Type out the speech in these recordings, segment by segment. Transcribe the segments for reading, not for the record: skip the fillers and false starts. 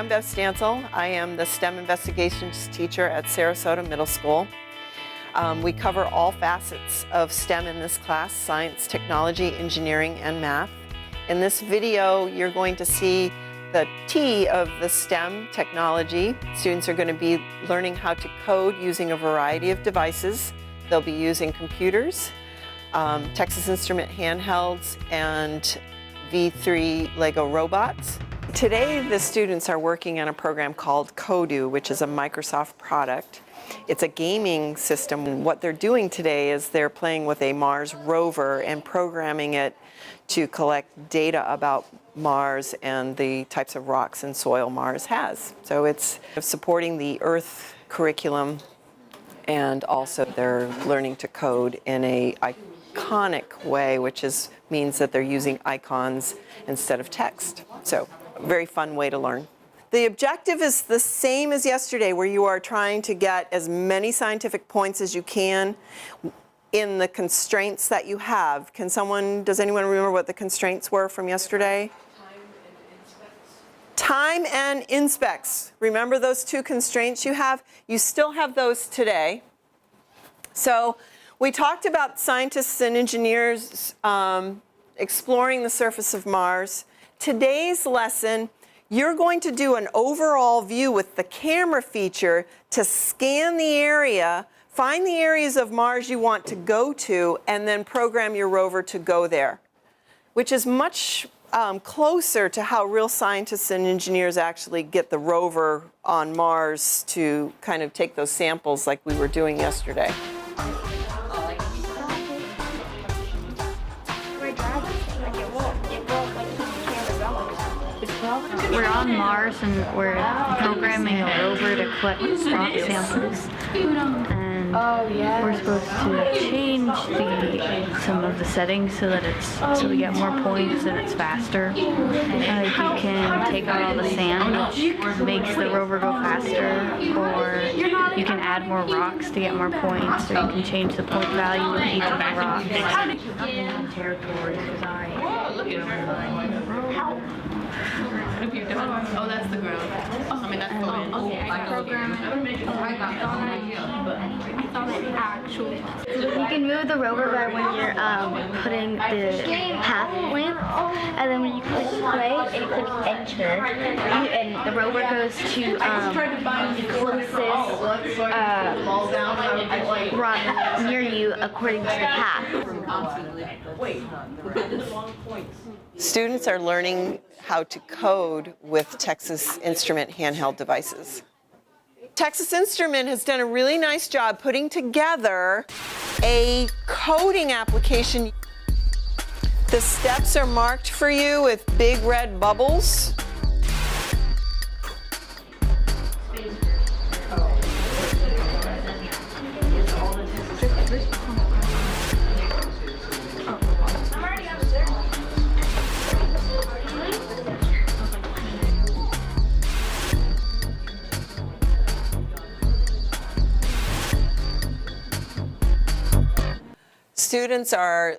I'm Bev Stansel. I am the STEM investigations teacher at Sarasota Middle School. We cover all facets of STEM in this class: science, technology, engineering, and math. In this video, you're going to see the T of the STEM technology. Students are going to be learning how to code using a variety of devices. They'll be using computers, Texas Instrument handhelds, and V3 Lego robots. Today, the students are working on a program called Coding, which is a Microsoft product. It's a gaming system. And what they're doing today is they're playing with a Mars rover and programming it to collect data about Mars and the types of rocks and soil Mars has. So it's supporting the Earth curriculum, and also they're learning to code in an iconic way, which means that they're using icons instead of text. So a very fun way to learn. The objective is the same as yesterday, where you are trying to get as many scientific points as you can in the constraints that you have. Does anyone remember what the constraints were from yesterday? Time and inspects. Remember those two constraints you have? You still have those today. So we talked about scientists and engineers exploring the surface of Mars. Today's lesson, you're going to do an overall view with the camera feature to scan the area, find the areas of Mars you want to go to, and then program your rover to go there, which is much closer to how real scientists and engineers actually get the rover on Mars to kind of take those samples like we were doing yesterday. We're on Mars and we're programming a rover to collect rock samples. And we're supposed to change some of the settings so that we get more points and it's faster. You can take out all the sand, which makes the rover go faster, or you can add more rocks to get more points, or you can change the point value of each of the rocks. Territory design. What have you done? Oh, that's the ground. I mean, that's the land. Okay, I program it. I thought it actually. You can move the rover by when you're putting the path length, and then when you click play and click enter, and the rover goes to closest rock near you according to the path. Students are learning how to code with Texas Instrument handheld devices. Texas Instrument has done a really nice job putting together a coding application. The steps are marked for you with big red bubbles. Students are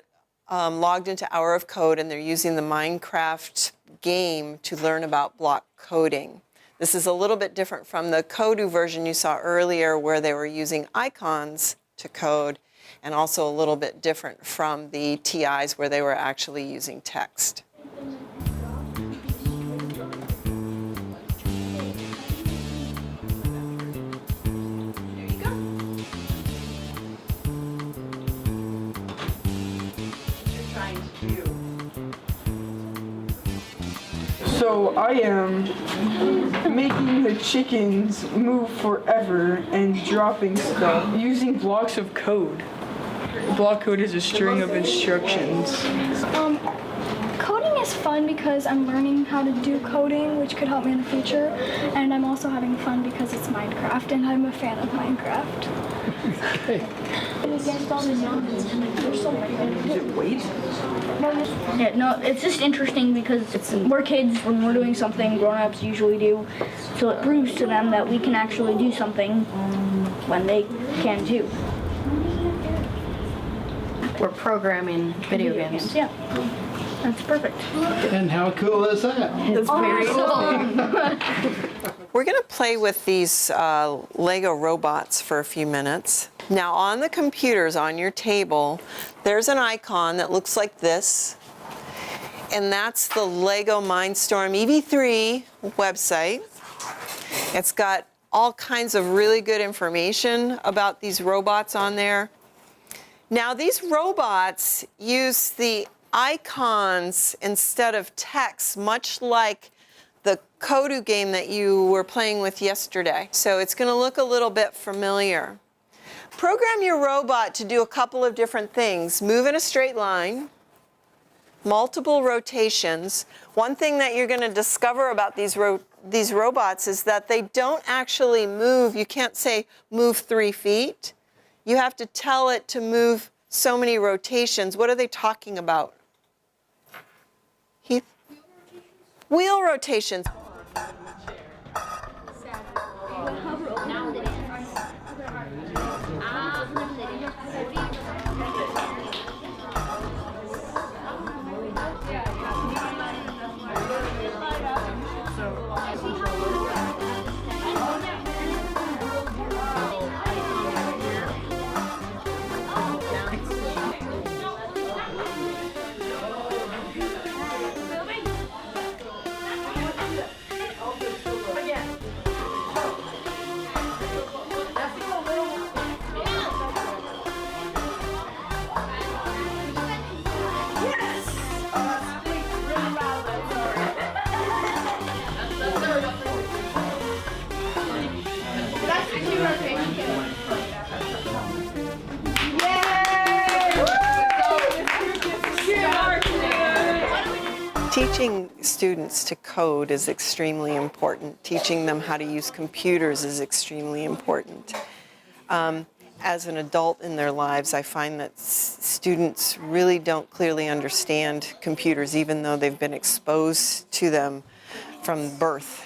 logged into Hour of Code, and they're using the Minecraft game to learn about block coding. This is a little bit different from the Coding version you saw earlier, where they were using icons to code, and also a little bit different from the TIs, where they were actually using text. So I am making the chickens move forever and dropping stuff using blocks of code. Block code is a string of instructions. Coding is fun because I'm learning how to do coding, which could help me in the future, and I'm also having fun because it's Minecraft, and I'm a fan of Minecraft. Is it weight? Yeah, no, it's just interesting because we're kids when we're doing something grown-ups usually do, so it proves to them that we can actually do something when they can too. We're programming video games. Yeah, that's perfect. And how cool is that? It's very cool. We're going to play with these Lego robots for a few minutes. Now on the computers on your table, there's an icon that looks like this, and that's the Lego Mindstorm EV3 website. It's got all kinds of really good information about these robots on there. Now these robots use the icons instead of text, much like the Kodu game that you were playing with yesterday. So it's going to look a little bit familiar. Program your robot to do a couple of different things. Move in a straight line, multiple rotations. One thing that you're going to discover about these robots is that they don't actually move. You can't say move 3 feet. You have to tell it to move so many rotations. What are they talking about? Heath? Wheel rotations. Teaching students to code is extremely important. Teaching them how to use computers is extremely important. As an adult in their lives, I find that students really don't clearly understand computers, even though they've been exposed to them from birth.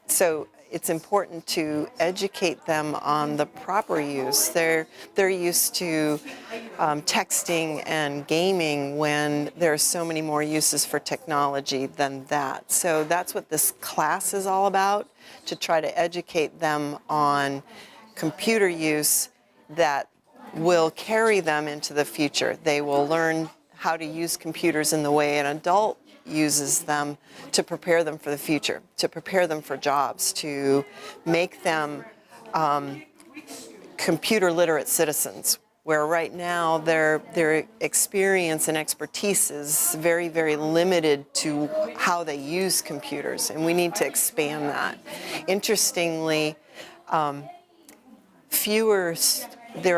So it's important to educate them on the proper use. They're used to texting and gaming when there are so many more uses for technology than that. So that's what this class is all about, to try to educate them on computer use that will carry them into the future. They will learn how to use computers in the way an adult uses them to prepare them for the future, to prepare them for jobs, to make them computer literate citizens, where right now their experience and expertise is very, very limited to how they use computers, and we need to expand that. Interestingly, there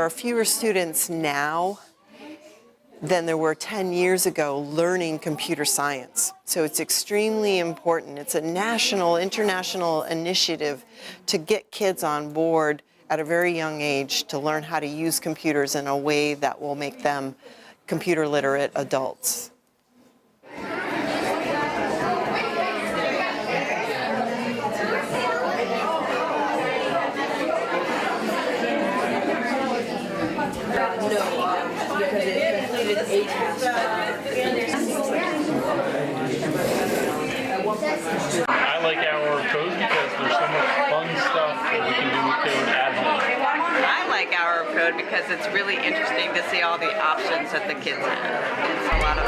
are fewer students now than there were 10 years ago learning computer science. So it's extremely important. It's a national, international initiative to get kids on board at a very young age to learn how to use computers in a way that will make them computer literate adults. I like our code because there's so much fun stuff that we can do with code at home. I like our code because it's really interesting to see all the options that the kids have. It's a lot of